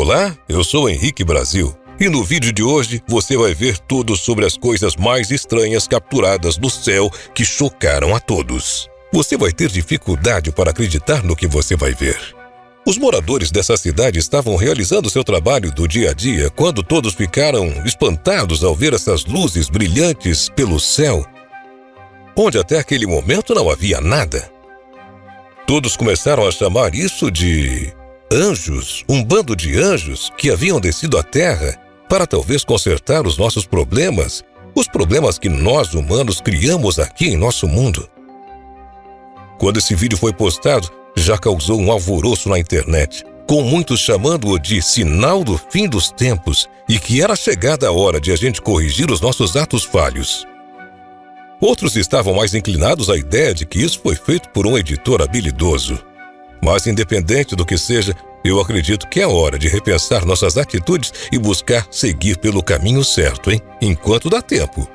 Olá, eu sou Henrique Brasil e no vídeo de hoje você vai ver tudo sobre as coisas mais estranhas capturadas no céu que chocaram a todos. Você vai ter dificuldade para acreditar no que você vai ver. Os moradores dessa cidade estavam realizando seu trabalho do dia a dia quando todos ficaram espantados ao ver essas luzes brilhantes pelo céu, onde até aquele momento não havia nada. Todos começaram a chamar isso de anjos, um bando de anjos que haviam descido à Terra para talvez consertar os nossos problemas, os problemas que nós humanos criamos aqui em nosso mundo. Quando esse vídeo foi postado, já causou um alvoroço na internet, com muitos chamando-o de sinal do fim dos tempos e que era chegada a hora de a gente corrigir os nossos atos falhos. Outros estavam mais inclinados à ideia de que isso foi feito por um editor habilidoso. Mas independente do que seja, eu acredito que é hora de repensar nossas atitudes e buscar seguir pelo caminho certo, enquanto dá tempo.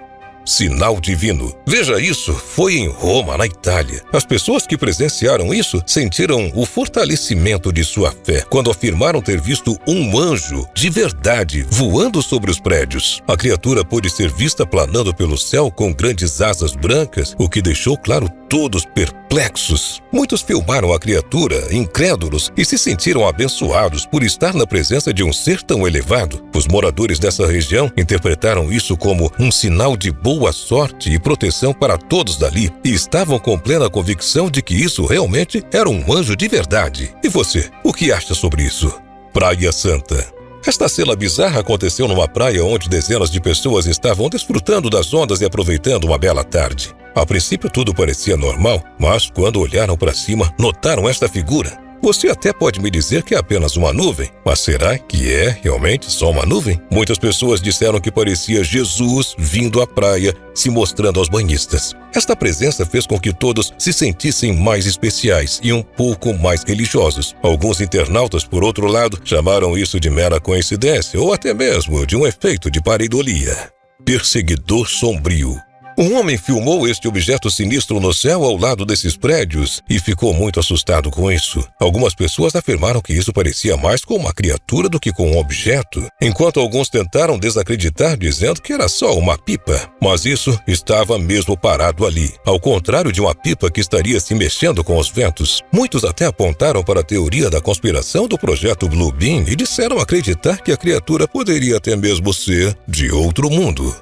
Sinal divino. Veja isso, foi em Roma, na Itália. As pessoas que presenciaram isso sentiram o fortalecimento de sua fé quando afirmaram ter visto um anjo de verdade voando sobre os prédios. A criatura pôde ser vista planando pelo céu com grandes asas brancas, o que deixou claro todos perplexos. Muitos filmaram a criatura, incrédulos, e se sentiram abençoados por estar na presença de um ser tão elevado. Os moradores dessa região interpretaram isso como um sinal de boa sorte e proteção para todos dali, e estavam com plena convicção de que isso realmente era um anjo de verdade. E você, o que acha sobre isso? Praia Santa. Esta cena bizarra aconteceu numa praia onde dezenas de pessoas estavam desfrutando das ondas e aproveitando uma bela tarde. A princípio tudo parecia normal, mas quando olharam para cima, notaram esta figura. Você até pode me dizer que é apenas uma nuvem, mas será que é realmente só uma nuvem? Muitas pessoas disseram que parecia Jesus vindo à praia, se mostrando aos banhistas. Esta presença fez com que todos se sentissem mais especiais e um pouco mais religiosos. Alguns internautas, por outro lado, chamaram isso de mera coincidência ou até mesmo de um efeito de pareidolia. Perseguidor sombrio. Um homem filmou este objeto sinistro no céu ao lado desses prédios e ficou muito assustado com isso. Algumas pessoas afirmaram que isso parecia mais com uma criatura do que com um objeto, enquanto alguns tentaram desacreditar dizendo que era só uma pipa. Mas isso estava mesmo parado ali, ao contrário de uma pipa que estaria se mexendo com os ventos. Muitos até apontaram para a teoria da conspiração do projeto Blue Beam e disseram acreditar que a criatura poderia até mesmo ser de outro mundo.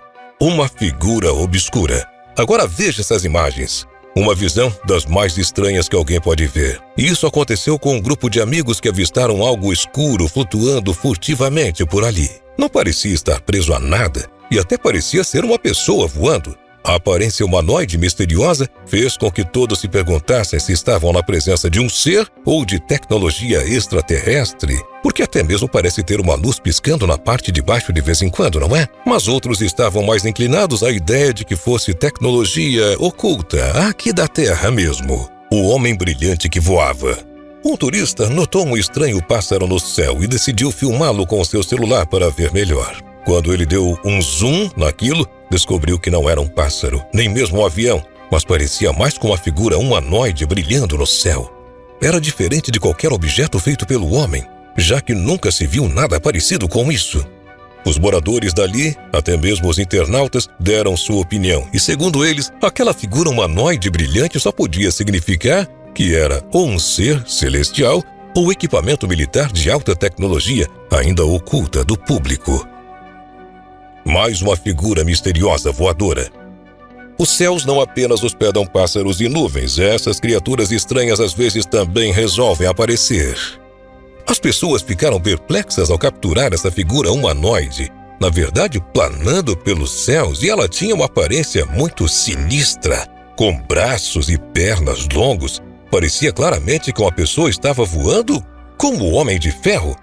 Uma figura obscura. Agora veja essas imagens. Uma visão das mais estranhas que alguém pode ver. Isso aconteceu com um grupo de amigos que avistaram algo escuro flutuando furtivamente por ali. Não parecia estar preso a nada e até parecia ser uma pessoa voando. A aparência humanoide misteriosa fez com que todos se perguntassem se estavam na presença de um ser ou de tecnologia extraterrestre, porque até mesmo parece ter uma luz piscando na parte de baixo de vez em quando, não é? Mas outros estavam mais inclinados à ideia de que fosse tecnologia oculta, aqui da Terra mesmo. O homem brilhante que voava. Um turista notou um estranho pássaro no céu e decidiu filmá-lo com seu celular para ver melhor. Quando ele deu um zoom naquilo, descobriu que não era um pássaro, nem mesmo um avião, mas parecia mais com uma figura humanoide brilhando no céu. Era diferente de qualquer objeto feito pelo homem, já que nunca se viu nada parecido com isso. Os moradores dali, até mesmo os internautas, deram sua opinião, e segundo eles, aquela figura humanoide brilhante só podia significar que era ou um ser celestial ou equipamento militar de alta tecnologia, ainda oculta do público. Mais uma figura misteriosa voadora. Os céus não apenas hospedam pássaros e nuvens, essas criaturas estranhas às vezes também resolvem aparecer. As pessoas ficaram perplexas ao capturar essa figura humanoide, na verdade planando pelos céus, e ela tinha uma aparência muito sinistra, com braços e pernas longos. Parecia claramente que uma pessoa estava voando como o Homem de Ferro.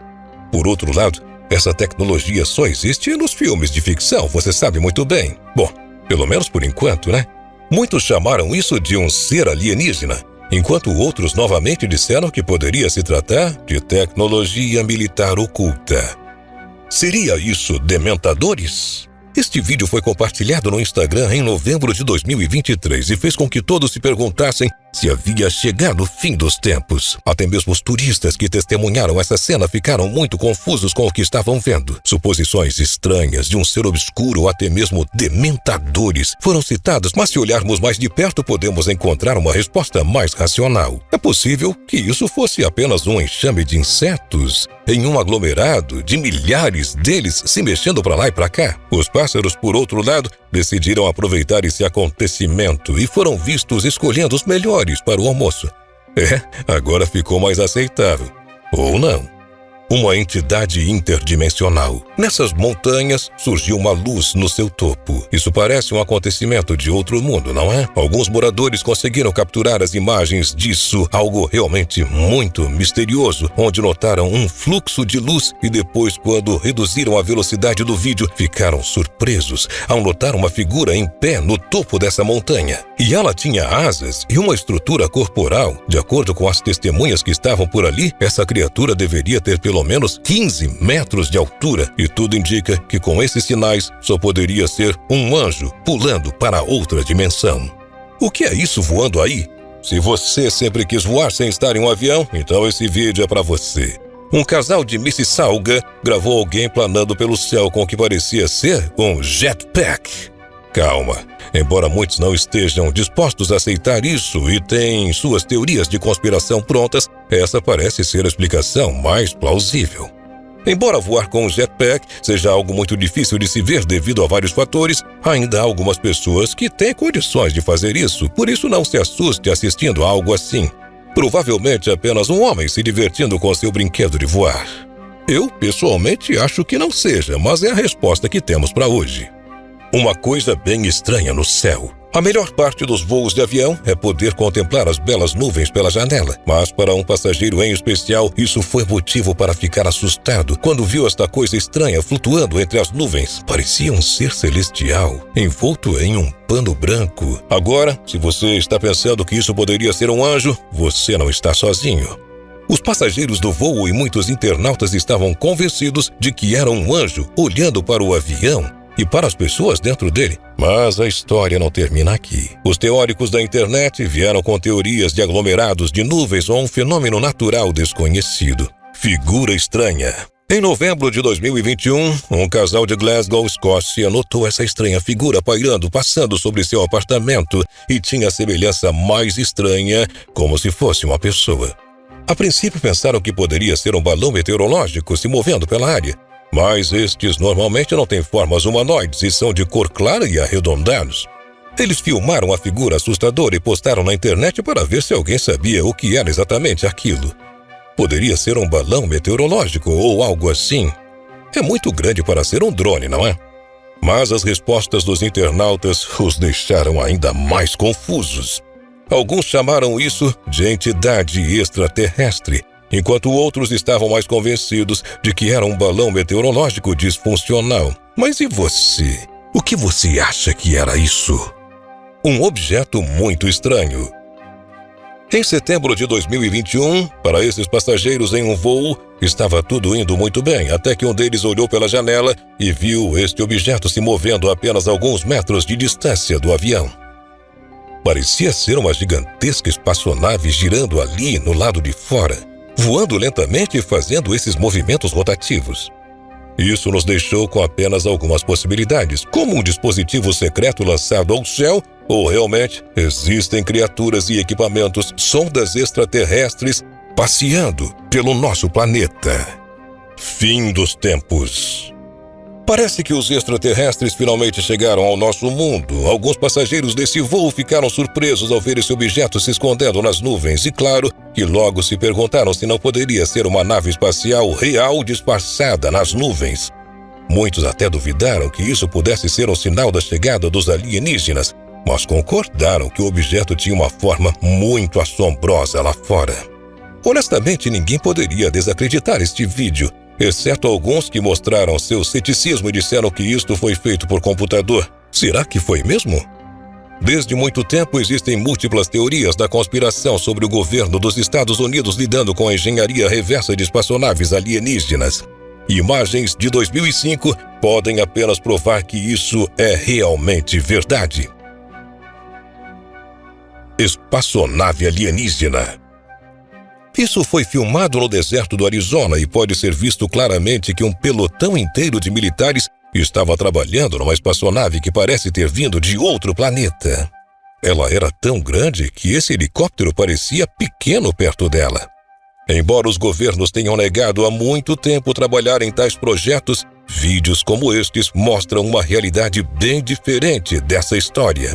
Por outro lado, essa tecnologia só existe nos filmes de ficção, você sabe muito bem. Bom, pelo menos por enquanto, né? Muitos chamaram isso de um ser alienígena, enquanto outros novamente disseram que poderia se tratar de tecnologia militar oculta. Seria isso dementadores? Este vídeo foi compartilhado no Instagram em novembro de 2023 e fez com que todos se perguntassem se havia chegado o fim dos tempos. Até mesmo os turistas que testemunharam essa cena ficaram muito confusos com o que estavam vendo. Suposições estranhas de um ser obscuro ou até mesmo dementadores foram citadas, mas se olharmos mais de perto podemos encontrar uma resposta mais racional. É possível que isso fosse apenas um enxame de insetos em um aglomerado de milhares deles se mexendo para lá e para cá. Os pássaros, por outro lado, decidiram aproveitar esse acontecimento e foram vistos escolhendo os melhores para o almoço. Agora ficou mais aceitável. Ou não. Uma entidade interdimensional. Nessas montanhas surgiu uma luz no seu topo. Isso parece um acontecimento de outro mundo, não é? Alguns moradores conseguiram capturar as imagens disso, algo realmente muito misterioso, onde notaram um fluxo de luz e depois, quando reduziram a velocidade do vídeo, ficaram surpresos ao notar uma figura em pé no topo dessa montanha. E ela tinha asas e uma estrutura corporal. De acordo com as testemunhas que estavam por ali, essa criatura deveria ter pelo menos 15 metros de altura, e tudo indica que com esses sinais só poderia ser um anjo pulando para outra dimensão. O que é isso voando aí? Se você sempre quis voar sem estar em um avião, então esse vídeo é para você. Um casal de Mississauga gravou alguém planando pelo céu com o que parecia ser um jetpack. Calma, embora muitos não estejam dispostos a aceitar isso e têm suas teorias de conspiração prontas, essa parece ser a explicação mais plausível. Embora voar com um jetpack seja algo muito difícil de se ver devido a vários fatores, ainda há algumas pessoas que têm condições de fazer isso, por isso não se assuste assistindo a algo assim. Provavelmente apenas um homem se divertindo com seu brinquedo de voar. Eu, pessoalmente, acho que não seja, mas é a resposta que temos para hoje. Uma coisa bem estranha no céu. A melhor parte dos voos de avião é poder contemplar as belas nuvens pela janela. Mas para um passageiro em especial, isso foi motivo para ficar assustado quando viu esta coisa estranha flutuando entre as nuvens. Parecia um ser celestial, envolto em um pano branco. Agora, se você está pensando que isso poderia ser um anjo, você não está sozinho. Os passageiros do voo e muitos internautas estavam convencidos de que era um anjo olhando para o avião e para as pessoas dentro dele. Mas a história não termina aqui. Os teóricos da internet vieram com teorias de aglomerados de nuvens ou um fenômeno natural desconhecido. Figura estranha. Em novembro de 2021, um casal de Glasgow, Escócia, notou essa estranha figura pairando, passando sobre seu apartamento e tinha a semelhança mais estranha, como se fosse uma pessoa. A princípio pensaram que poderia ser um balão meteorológico se movendo pela área. Mas estes normalmente não têm formas humanoides e são de cor clara e arredondados. Eles filmaram a figura assustadora e postaram na internet para ver se alguém sabia o que era exatamente aquilo. Poderia ser um balão meteorológico ou algo assim. É muito grande para ser um drone, não é? Mas as respostas dos internautas os deixaram ainda mais confusos. Alguns chamaram isso de entidade extraterrestre, enquanto outros estavam mais convencidos de que era um balão meteorológico disfuncional. Mas e você? O que você acha que era isso? Um objeto muito estranho. Em setembro de 2021, para esses passageiros em um voo, estava tudo indo muito bem, até que um deles olhou pela janela e viu este objeto se movendo a apenas alguns metros de distância do avião. Parecia ser uma gigantesca espaçonave girando ali no lado de fora, voando lentamente e fazendo esses movimentos rotativos. Isso nos deixou com apenas algumas possibilidades, como um dispositivo secreto lançado ao céu, ou realmente existem criaturas e equipamentos, sondas extraterrestres, passeando pelo nosso planeta. Fim dos tempos. Parece que os extraterrestres finalmente chegaram ao nosso mundo. Alguns passageiros desse voo ficaram surpresos ao ver esse objeto se escondendo nas nuvens e, claro, que logo se perguntaram se não poderia ser uma nave espacial real disfarçada nas nuvens. Muitos até duvidaram que isso pudesse ser um sinal da chegada dos alienígenas, mas concordaram que o objeto tinha uma forma muito assombrosa lá fora. Honestamente, ninguém poderia desacreditar este vídeo, exceto alguns que mostraram seu ceticismo e disseram que isto foi feito por computador. Será que foi mesmo? Desde muito tempo existem múltiplas teorias da conspiração sobre o governo dos Estados Unidos lidando com a engenharia reversa de espaçonaves alienígenas. Imagens de 2005 podem apenas provar que isso é realmente verdade. espaçonave alienígena. Isso foi filmado no deserto do Arizona e pode ser visto claramente que um pelotão inteiro de militares estava trabalhando numa espaçonave que parece ter vindo de outro planeta. Ela era tão grande que esse helicóptero parecia pequeno perto dela. Embora os governos tenham negado há muito tempo trabalhar em tais projetos, vídeos como estes mostram uma realidade bem diferente dessa história.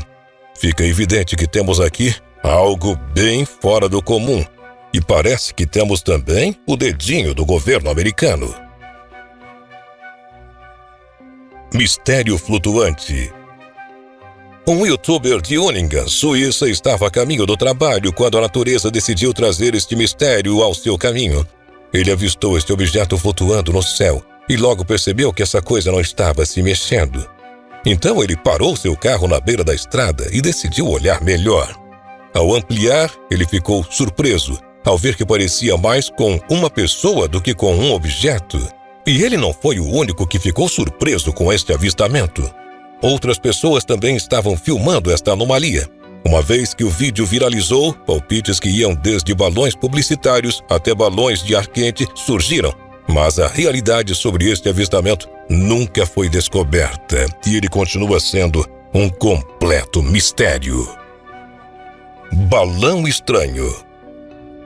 Fica evidente que temos aqui algo bem fora do comum, e parece que temos também o dedinho do governo americano. Mistério flutuante. Um youtuber de Uningen, Suíça, estava a caminho do trabalho quando a natureza decidiu trazer este mistério ao seu caminho. Ele avistou este objeto flutuando no céu e logo percebeu que essa coisa não estava se mexendo. Então ele parou seu carro na beira da estrada e decidiu olhar melhor. Ao ampliar, ele ficou surpreso ao ver que parecia mais com uma pessoa do que com um objeto. E ele não foi o único que ficou surpreso com este avistamento. Outras pessoas também estavam filmando esta anomalia. Uma vez que o vídeo viralizou, palpites que iam desde balões publicitários até balões de ar quente surgiram. Mas a realidade sobre este avistamento nunca foi descoberta e ele continua sendo um completo mistério. Balão estranho.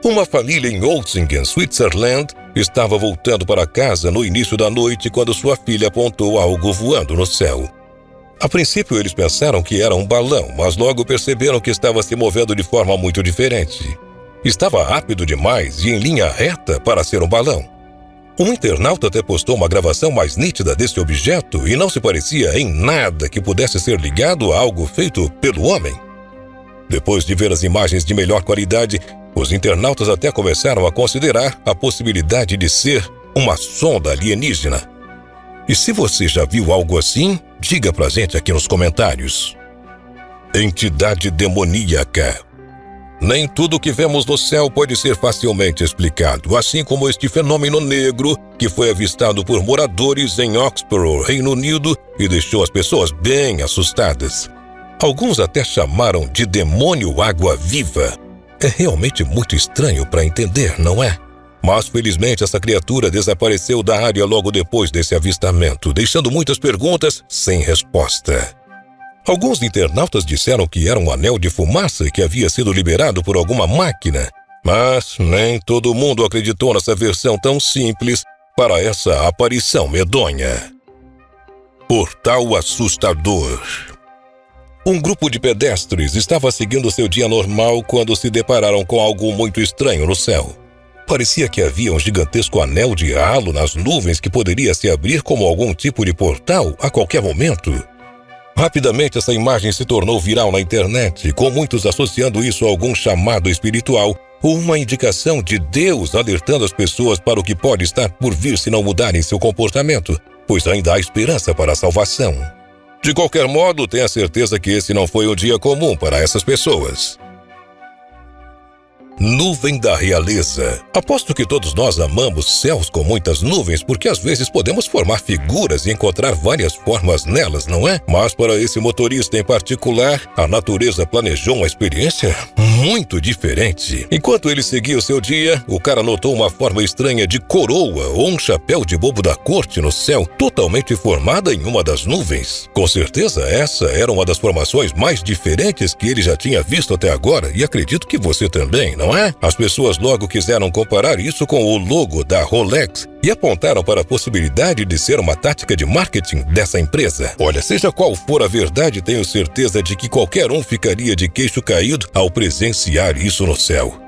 Uma família em Oettingen, Switzerland, estava voltando para casa no início da noite quando sua filha apontou algo voando no céu. A princípio, eles pensaram que era um balão, mas logo perceberam que estava se movendo de forma muito diferente. Estava rápido demais e em linha reta para ser um balão. Um internauta até postou uma gravação mais nítida desse objeto e não se parecia em nada que pudesse ser ligado a algo feito pelo homem. Depois de ver as imagens de melhor qualidade, os internautas até começaram a considerar a possibilidade de ser uma sonda alienígena. E se você já viu algo assim, diga pra gente aqui nos comentários. Entidade demoníaca. Nem tudo que vemos no céu pode ser facilmente explicado, assim como este fenômeno negro que foi avistado por moradores em Oxford, Reino Unido, e deixou as pessoas bem assustadas. Alguns até chamaram de demônio água-viva. É realmente muito estranho para entender, não é? Mas felizmente essa criatura desapareceu da área logo depois desse avistamento, deixando muitas perguntas sem resposta. Alguns internautas disseram que era um anel de fumaça que havia sido liberado por alguma máquina, mas nem todo mundo acreditou nessa versão tão simples para essa aparição medonha. Portal assustador. Um grupo de pedestres estava seguindo seu dia normal quando se depararam com algo muito estranho no céu. Parecia que havia um gigantesco anel de halo nas nuvens que poderia se abrir como algum tipo de portal a qualquer momento. Rapidamente essa imagem se tornou viral na internet, com muitos associando isso a algum chamado espiritual ou uma indicação de Deus alertando as pessoas para o que pode estar por vir se não mudarem seu comportamento, pois ainda há esperança para a salvação. De qualquer modo, tenha certeza que esse não foi um dia comum para essas pessoas. Nuvem da realeza. Aposto que todos nós amamos céus com muitas nuvens porque às vezes podemos formar figuras e encontrar várias formas nelas, não é? Mas para esse motorista em particular, a natureza planejou uma experiência muito diferente. Enquanto ele seguia o seu dia, o cara notou uma forma estranha de coroa ou um chapéu de bobo da corte no céu, totalmente formada em uma das nuvens. Com certeza essa era uma das formações mais diferentes que ele já tinha visto até agora e acredito que você também, não é? As pessoas logo quiseram comparar isso com o logo da Rolex e apontaram para a possibilidade de ser uma tática de marketing dessa empresa. Olha, seja qual for a verdade, tenho certeza de que qualquer um ficaria de queixo caído ao presenciar isso no céu.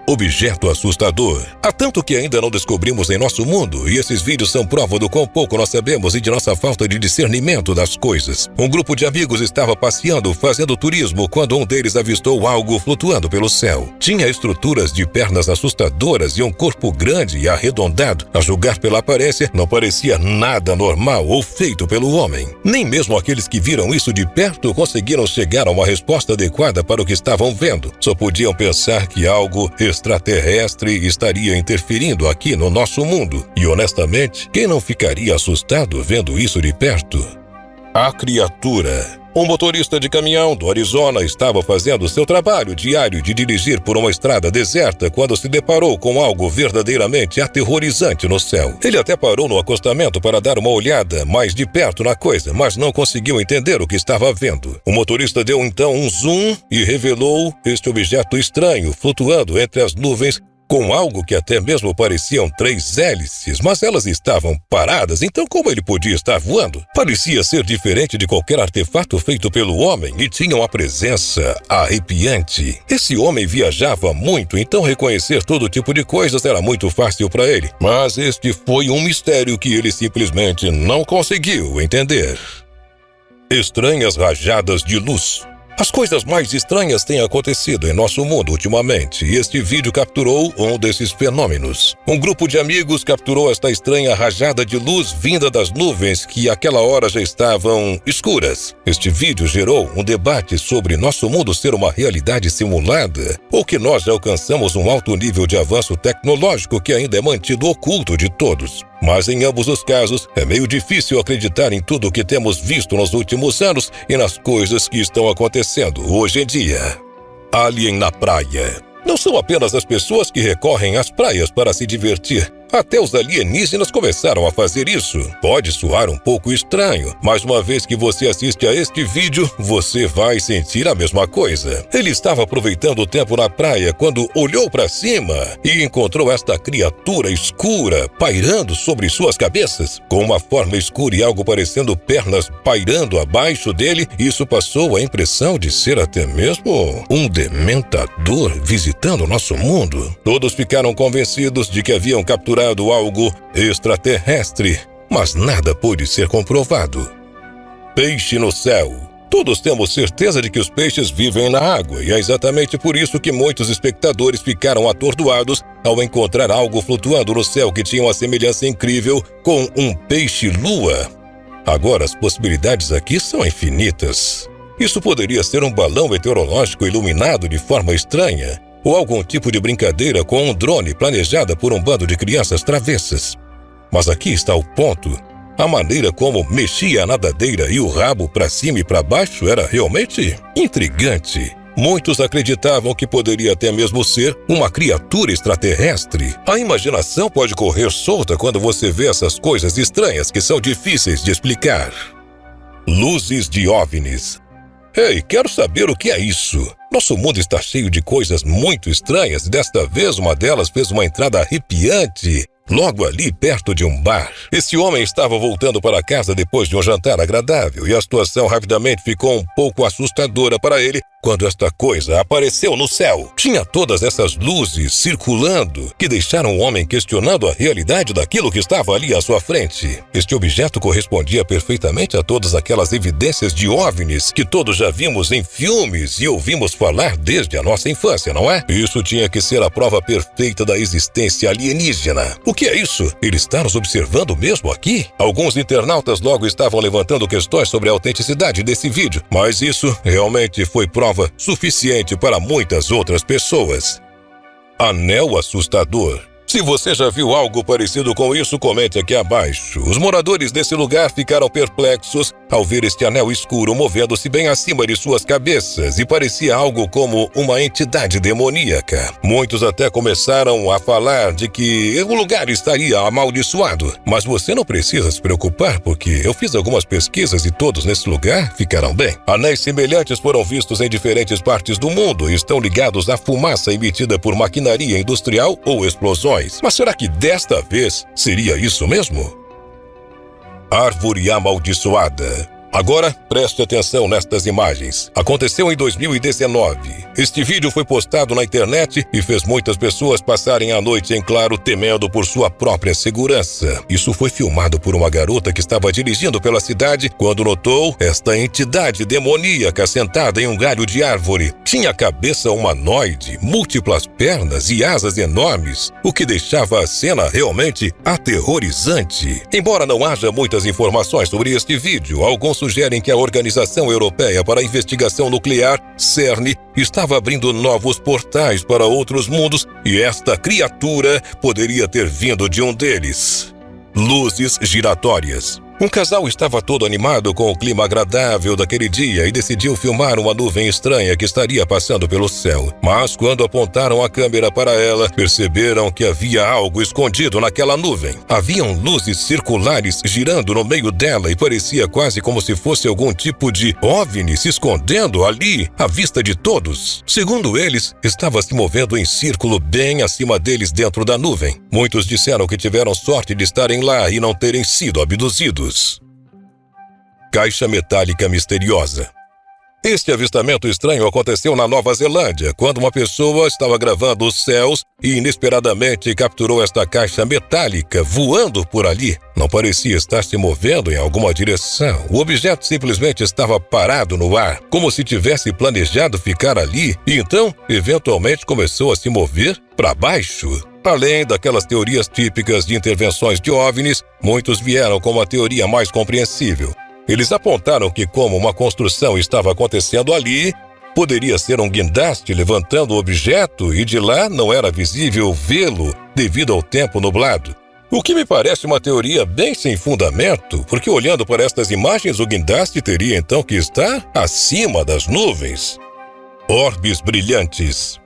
Objeto assustador. Há tanto que ainda não descobrimos em nosso mundo, e esses vídeos são prova do quão pouco nós sabemos e de nossa falta de discernimento das coisas. Um grupo de amigos estava passeando, fazendo turismo, quando um deles avistou algo flutuando pelo céu. Tinha estruturas de pernas assustadoras e um corpo grande e arredondado. A julgar pela aparência, não parecia nada normal ou feito pelo homem. Nem mesmo aqueles que viram isso de perto conseguiram chegar a uma resposta adequada para o que estavam vendo. Só podiam pensar que algo extraterrestre estaria interferindo aqui no nosso mundo. E honestamente, quem não ficaria assustado vendo isso de perto? A criatura. Um motorista de caminhão do Arizona estava fazendo seu trabalho diário de dirigir por uma estrada deserta quando se deparou com algo verdadeiramente aterrorizante no céu. Ele até parou no acostamento para dar uma olhada mais de perto na coisa, mas não conseguiu entender o que estava vendo. O motorista deu então um zoom e revelou este objeto estranho flutuando entre as nuvens, com algo que até mesmo pareciam 3 hélices, mas elas estavam paradas, então como ele podia estar voando? Parecia ser diferente de qualquer artefato feito pelo homem e tinha uma presença arrepiante. Esse homem viajava muito, então reconhecer todo tipo de coisas era muito fácil para ele, mas este foi um mistério que ele simplesmente não conseguiu entender. Estranhas rajadas de luz. As coisas mais estranhas têm acontecido em nosso mundo ultimamente, e este vídeo capturou um desses fenômenos. Um grupo de amigos capturou esta estranha rajada de luz vinda das nuvens que àquela hora já estavam escuras. Este vídeo gerou um debate sobre nosso mundo ser uma realidade simulada, ou que nós já alcançamos um alto nível de avanço tecnológico que ainda é mantido oculto de todos. Mas em ambos os casos, é meio difícil acreditar em tudo o que temos visto nos últimos anos e nas coisas que estão acontecendo hoje em dia. Alien na praia. Não são apenas as pessoas que recorrem às praias para se divertir. Até os alienígenas começaram a fazer isso. Pode soar um pouco estranho, mas uma vez que você assiste a este vídeo, você vai sentir a mesma coisa. Ele estava aproveitando o tempo na praia quando olhou para cima e encontrou esta criatura escura pairando sobre suas cabeças. Com uma forma escura e algo parecendo pernas pairando abaixo dele, isso passou a impressão de ser até mesmo um dementador visitando nosso mundo. Todos ficaram convencidos de que haviam capturado algo extraterrestre, mas nada pôde ser comprovado. Peixe no céu. Todos temos certeza de que os peixes vivem na água, e é exatamente por isso que muitos espectadores ficaram atordoados ao encontrar algo flutuando no céu que tinha uma semelhança incrível com um peixe-lua. Agora, as possibilidades aqui são infinitas. Isso poderia ser um balão meteorológico iluminado de forma estranha, ou algum tipo de brincadeira com um drone planejada por um bando de crianças travessas. Mas aqui está o ponto. A maneira como mexia a nadadeira e o rabo para cima e para baixo era realmente intrigante. Muitos acreditavam que poderia até mesmo ser uma criatura extraterrestre. A imaginação pode correr solta quando você vê essas coisas estranhas que são difíceis de explicar. Luzes de OVNIs. Ei, quero saber o que é isso. Nosso mundo está cheio de coisas muito estranhas e desta vez uma delas fez uma entrada arrepiante logo ali perto de um bar. Esse homem estava voltando para casa depois de um jantar agradável e a situação rapidamente ficou um pouco assustadora para ele quando esta coisa apareceu no céu. Tinha todas essas luzes circulando que deixaram o homem questionando a realidade daquilo que estava ali à sua frente. Este objeto correspondia perfeitamente a todas aquelas evidências de OVNIs que todos já vimos em filmes e ouvimos falar desde a nossa infância, não é? Isso tinha que ser a prova perfeita da existência alienígena. O que é isso? Ele está nos observando mesmo aqui? Alguns internautas logo estavam levantando questões sobre a autenticidade desse vídeo, mas isso realmente foi prova suficiente para muitas outras pessoas. Anel assustador. Se você já viu algo parecido com isso, comente aqui abaixo. Os moradores desse lugar ficaram perplexos ao ver este anel escuro movendo-se bem acima de suas cabeças e parecia algo como uma entidade demoníaca. Muitos até começaram a falar de que o lugar estaria amaldiçoado. Mas você não precisa se preocupar porque eu fiz algumas pesquisas e todos nesse lugar ficaram bem. Anéis semelhantes foram vistos em diferentes partes do mundo e estão ligados à fumaça emitida por maquinaria industrial ou explosões. Mas será que desta vez seria isso mesmo? Árvore amaldiçoada. Agora, preste atenção nestas imagens. Aconteceu em 2019. Este vídeo foi postado na internet e fez muitas pessoas passarem a noite em claro temendo por sua própria segurança. Isso foi filmado por uma garota que estava dirigindo pela cidade quando notou esta entidade demoníaca sentada em um galho de árvore. Tinha cabeça humanoide, múltiplas pernas e asas enormes, o que deixava a cena realmente aterrorizante. Embora não haja muitas informações sobre este vídeo, alguns sugerem que a Organização Europeia para a Investigação Nuclear, CERN, estava abrindo novos portais para outros mundos e esta criatura poderia ter vindo de um deles. Luzes giratórias. Um casal estava todo animado com o clima agradável daquele dia e decidiu filmar uma nuvem estranha que estaria passando pelo céu. Mas quando apontaram a câmera para ela, perceberam que havia algo escondido naquela nuvem. Haviam luzes circulares girando no meio dela e parecia quase como se fosse algum tipo de OVNI se escondendo ali, à vista de todos. Segundo eles, estava se movendo em círculo bem acima deles dentro da nuvem. Muitos disseram que tiveram sorte de estarem lá e não terem sido abduzidos. Caixa metálica misteriosa. Este avistamento estranho aconteceu na Nova Zelândia, quando uma pessoa estava gravando os céus e inesperadamente capturou esta caixa metálica voando por ali. Não parecia estar se movendo em alguma direção. O objeto simplesmente estava parado no ar, como se tivesse planejado ficar ali, e então, eventualmente, começou a se mover para baixo. Além daquelas teorias típicas de intervenções de OVNIs, muitos vieram com uma teoria mais compreensível. Eles apontaram que, como uma construção estava acontecendo ali, poderia ser um guindaste levantando o objeto e de lá não era visível vê-lo devido ao tempo nublado. O que me parece uma teoria bem sem fundamento, porque olhando para estas imagens o guindaste teria então que estar acima das nuvens. Orbes brilhantes.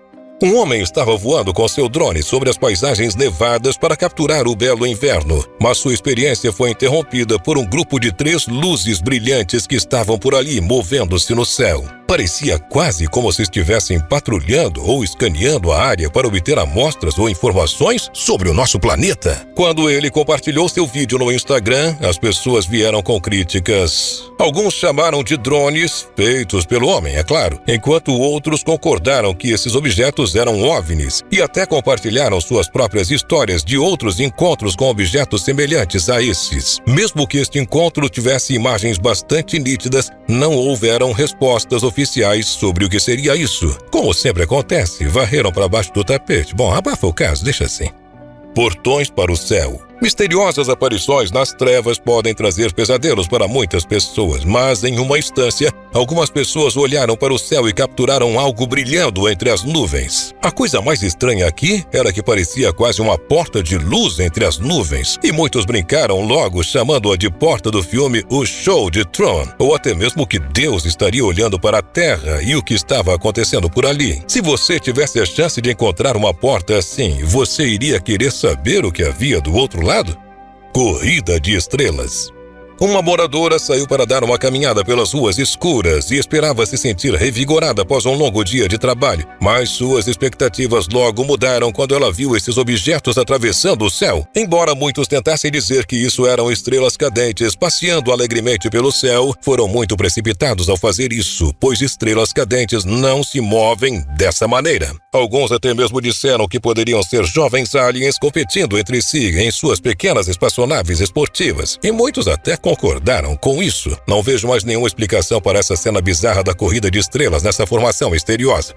Um homem estava voando com seu drone sobre as paisagens nevadas para capturar o belo inverno, mas sua experiência foi interrompida por um grupo de 3 luzes brilhantes que estavam por ali, movendo-se no céu. Parecia quase como se estivessem patrulhando ou escaneando a área para obter amostras ou informações sobre o nosso planeta. Quando ele compartilhou seu vídeo no Instagram, as pessoas vieram com críticas. Alguns chamaram de drones, feitos pelo homem, é claro, enquanto outros concordaram que esses objetos eram OVNIs e até compartilharam suas próprias histórias de outros encontros com objetos semelhantes a esses. Mesmo que este encontro tivesse imagens bastante nítidas, não houveram respostas oficiais sobre o que seria isso. Como sempre acontece, varreram para baixo do tapete. Bom, abafa o caso, deixa assim. Portões para o céu. Misteriosas aparições nas trevas podem trazer pesadelos para muitas pessoas, mas em uma instância, algumas pessoas olharam para o céu e capturaram algo brilhando entre as nuvens. A coisa mais estranha aqui era que parecia quase uma porta de luz entre as nuvens, e muitos brincaram logo chamando-a de porta do filme O Show de Truman, ou até mesmo que Deus estaria olhando para a Terra e o que estava acontecendo por ali. Se você tivesse a chance de encontrar uma porta assim, você iria querer saber o que havia do outro lado? Corrida de estrelas. Uma moradora saiu para dar uma caminhada pelas ruas escuras e esperava se sentir revigorada após um longo dia de trabalho, mas suas expectativas logo mudaram quando ela viu esses objetos atravessando o céu. Embora muitos tentassem dizer que isso eram estrelas cadentes passeando alegremente pelo céu, foram muito precipitados ao fazer isso, pois estrelas cadentes não se movem dessa maneira. Alguns até mesmo disseram que poderiam ser jovens aliens competindo entre si em suas pequenas espaçonaves esportivas, e muitos até concordaram com isso. Não vejo mais nenhuma explicação para essa cena bizarra da corrida de estrelas nessa formação misteriosa.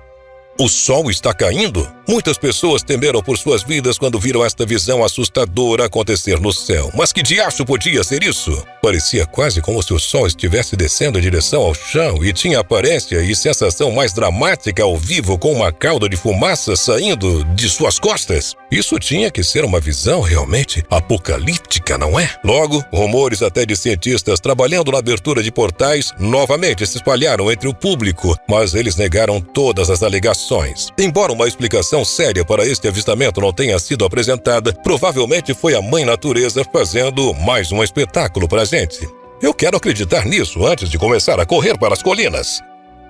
O sol está caindo? Muitas pessoas temeram por suas vidas quando viram esta visão assustadora acontecer no céu. Mas que diacho podia ser isso? Parecia quase como se o sol estivesse descendo em direção ao chão e tinha aparência e sensação mais dramática ao vivo com uma cauda de fumaça saindo de suas costas. Isso tinha que ser uma visão realmente apocalíptica, não é? Logo, rumores até de cientistas trabalhando na abertura de portais novamente se espalharam entre o público, mas eles negaram todas as alegações. Embora uma explicação séria para este avistamento não tenha sido apresentada, provavelmente foi a Mãe Natureza fazendo mais um espetáculo para a gente. Eu quero acreditar nisso antes de começar a correr para as colinas.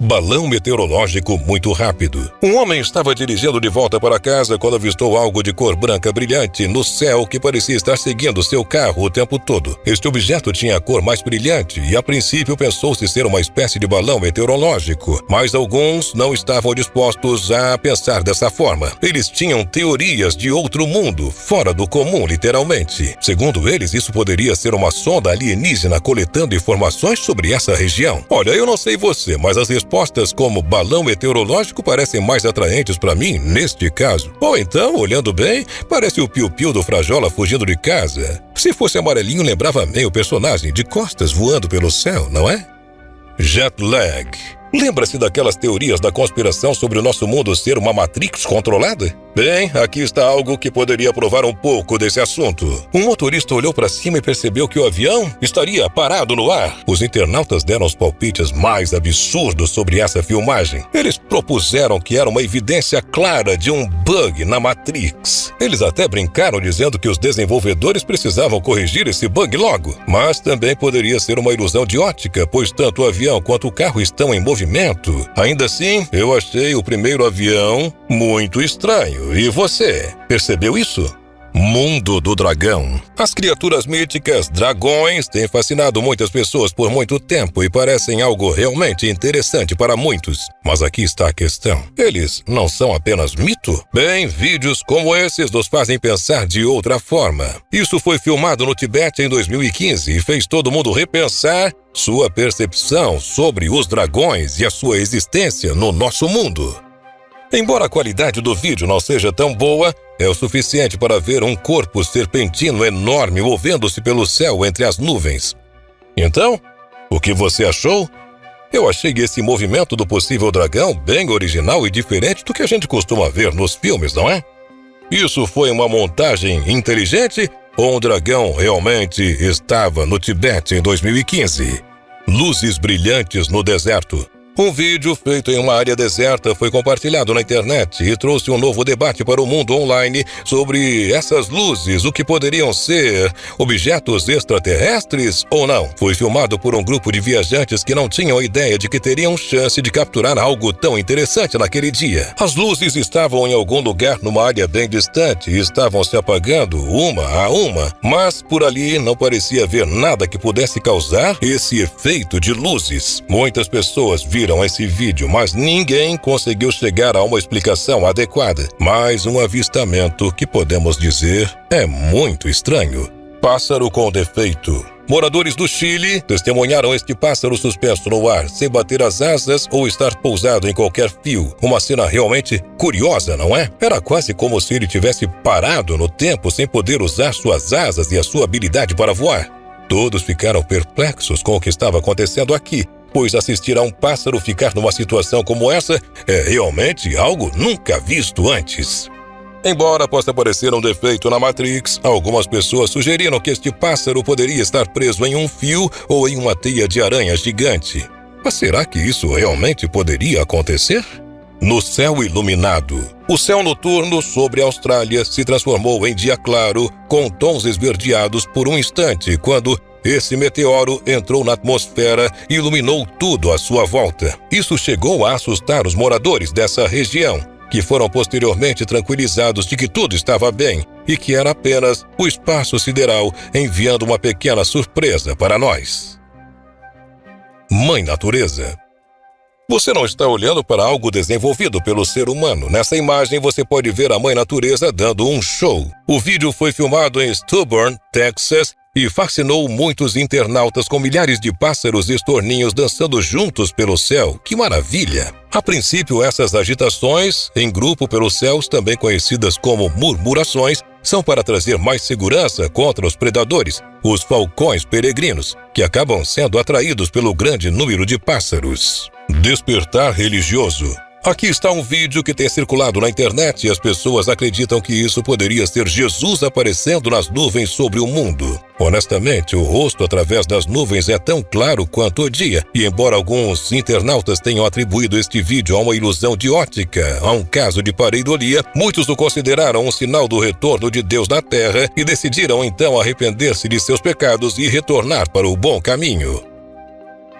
Balão meteorológico muito rápido. Um homem estava dirigindo de volta para casa quando avistou algo de cor branca brilhante no céu que parecia estar seguindo seu carro o tempo todo. Este objeto tinha a cor mais brilhante e a princípio pensou-se ser uma espécie de balão meteorológico, mas alguns não estavam dispostos a pensar dessa forma. Eles tinham teorias de outro mundo, fora do comum literalmente. Segundo eles, isso poderia ser uma sonda alienígena coletando informações sobre essa região. Olha, eu não sei você, mas as respostas como balão meteorológico parecem mais atraentes para mim neste caso. Ou então, olhando bem, parece o Piu-Piu do Frajola fugindo de casa. Se fosse amarelinho, lembrava meio o personagem de costas voando pelo céu, não é? Jet lag. Lembra-se daquelas teorias da conspiração sobre o nosso mundo ser uma Matrix controlada? Bem, aqui está algo que poderia provar um pouco desse assunto. Um motorista olhou para cima e percebeu que o avião estaria parado no ar. Os internautas deram os palpites mais absurdos sobre essa filmagem. Eles propuseram que era uma evidência clara de um bug na Matrix. Eles até brincaram dizendo que os desenvolvedores precisavam corrigir esse bug logo. Mas também poderia ser uma ilusão de ótica, pois tanto o avião quanto o carro estão em movimento. Ainda assim, eu achei o primeiro avião muito estranho. E você, percebeu isso? Mundo do Dragão. As criaturas míticas, dragões, têm fascinado muitas pessoas por muito tempo e parecem algo realmente interessante para muitos. Mas aqui está a questão. Eles não são apenas mito? Bem, vídeos como esses nos fazem pensar de outra forma. Isso foi filmado no Tibete em 2015 e fez todo mundo repensar sua percepção sobre os dragões e a sua existência no nosso mundo. Embora a qualidade do vídeo não seja tão boa, é o suficiente para ver um corpo serpentino enorme movendo-se pelo céu entre as nuvens. Então, o que você achou? Eu achei esse movimento do possível dragão bem original e diferente do que a gente costuma ver nos filmes, não é? Isso foi uma montagem inteligente ou um dragão realmente estava no Tibete em 2015? Luzes brilhantes no deserto. Um vídeo feito em uma área deserta foi compartilhado na internet e trouxe um novo debate para o mundo online sobre essas luzes, o que poderiam ser objetos extraterrestres ou não. Foi filmado por um grupo de viajantes que não tinham ideia de que teriam chance de capturar algo tão interessante naquele dia. As luzes estavam em algum lugar numa área bem distante e estavam se apagando uma a uma, mas por ali não parecia haver nada que pudesse causar esse efeito de luzes. Muitas pessoas viram esse vídeo, mas ninguém conseguiu chegar a uma explicação adequada. Mais um avistamento que podemos dizer é muito estranho. Pássaro com defeito. Moradores do Chile testemunharam este pássaro suspenso no ar, sem bater as asas ou estar pousado em qualquer fio. Uma cena realmente curiosa, não é? Era quase como se ele tivesse parado no tempo sem poder usar suas asas e a sua habilidade para voar. Todos ficaram perplexos com o que estava acontecendo aqui, pois assistir a um pássaro ficar numa situação como essa é realmente algo nunca visto antes. Embora possa parecer um defeito na Matrix, algumas pessoas sugeriram que este pássaro poderia estar preso em um fio ou em uma teia de aranha gigante. Mas será que isso realmente poderia acontecer? No céu iluminado. O céu noturno sobre a Austrália se transformou em dia claro, com tons esverdeados por um instante, quando esse meteoro entrou na atmosfera e iluminou tudo à sua volta. Isso chegou a assustar os moradores dessa região, que foram posteriormente tranquilizados de que tudo estava bem e que era apenas o espaço sideral enviando uma pequena surpresa para nós. Mãe Natureza. Você não está olhando para algo desenvolvido pelo ser humano. Nessa imagem você pode ver a Mãe Natureza dando um show. O vídeo foi filmado em Stubbern, Texas, e fascinou muitos internautas com milhares de pássaros e estorninhos dançando juntos pelo céu. Que maravilha! A princípio, essas agitações em grupo pelos céus, também conhecidas como murmurações, são para trazer mais segurança contra os predadores, os falcões peregrinos, que acabam sendo atraídos pelo grande número de pássaros. Despertar religioso. Aqui está um vídeo que tem circulado na internet e as pessoas acreditam que isso poderia ser Jesus aparecendo nas nuvens sobre o mundo. Honestamente, o rosto através das nuvens é tão claro quanto o dia, e embora alguns internautas tenham atribuído este vídeo a uma ilusão de ótica, a um caso de pareidolia, muitos o consideraram um sinal do retorno de Deus na Terra e decidiram então arrepender-se de seus pecados e retornar para o bom caminho.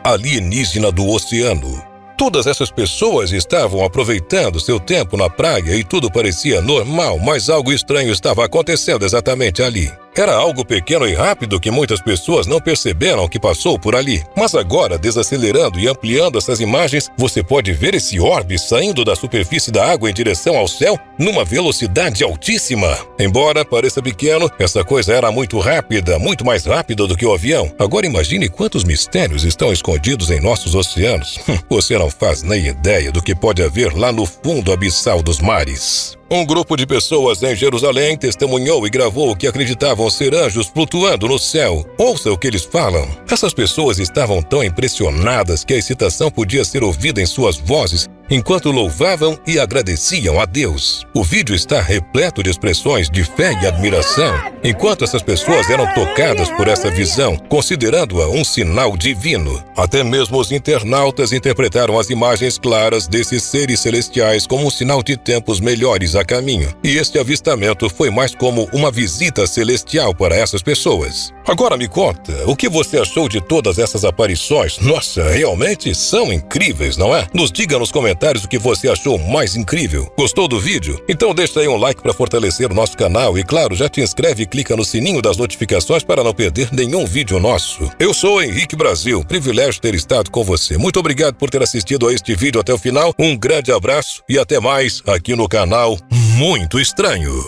Alienígena do oceano. Todas essas pessoas estavam aproveitando seu tempo na praia e tudo parecia normal, mas algo estranho estava acontecendo exatamente ali. Era algo pequeno e rápido que muitas pessoas não perceberam que passou por ali. Mas agora, desacelerando e ampliando essas imagens, você pode ver esse orbe saindo da superfície da água em direção ao céu numa velocidade altíssima. Embora pareça pequeno, essa coisa era muito rápida, muito mais rápida do que o avião. Agora imagine quantos mistérios estão escondidos em nossos oceanos. Você não faz nem ideia do que pode haver lá no fundo abissal dos mares. Um grupo de pessoas em Jerusalém testemunhou e gravou o que acreditavam ser anjos flutuando no céu. Ouça o que eles falam. Essas pessoas estavam tão impressionadas que a excitação podia ser ouvida em suas vozes enquanto louvavam e agradeciam a Deus. O vídeo está repleto de expressões de fé e admiração, enquanto essas pessoas eram tocadas por essa visão, considerando-a um sinal divino. Até mesmo os internautas interpretaram as imagens claras desses seres celestiais como um sinal de tempos melhores a caminho. E este avistamento foi mais como uma visita celestial para essas pessoas. Agora me conta, o que você achou de todas essas aparições? Nossa, realmente são incríveis, não é? Nos diga nos comentários o que você achou mais incrível. Gostou do vídeo? Então deixa aí um like para fortalecer o nosso canal e, claro, já te inscreve e clica no sininho das notificações para não perder nenhum vídeo nosso. Eu sou o Henrique Brasil, privilégio ter estado com você. Muito obrigado por ter assistido a este vídeo até o final. Um grande abraço e até mais aqui no canal Muito Estranho.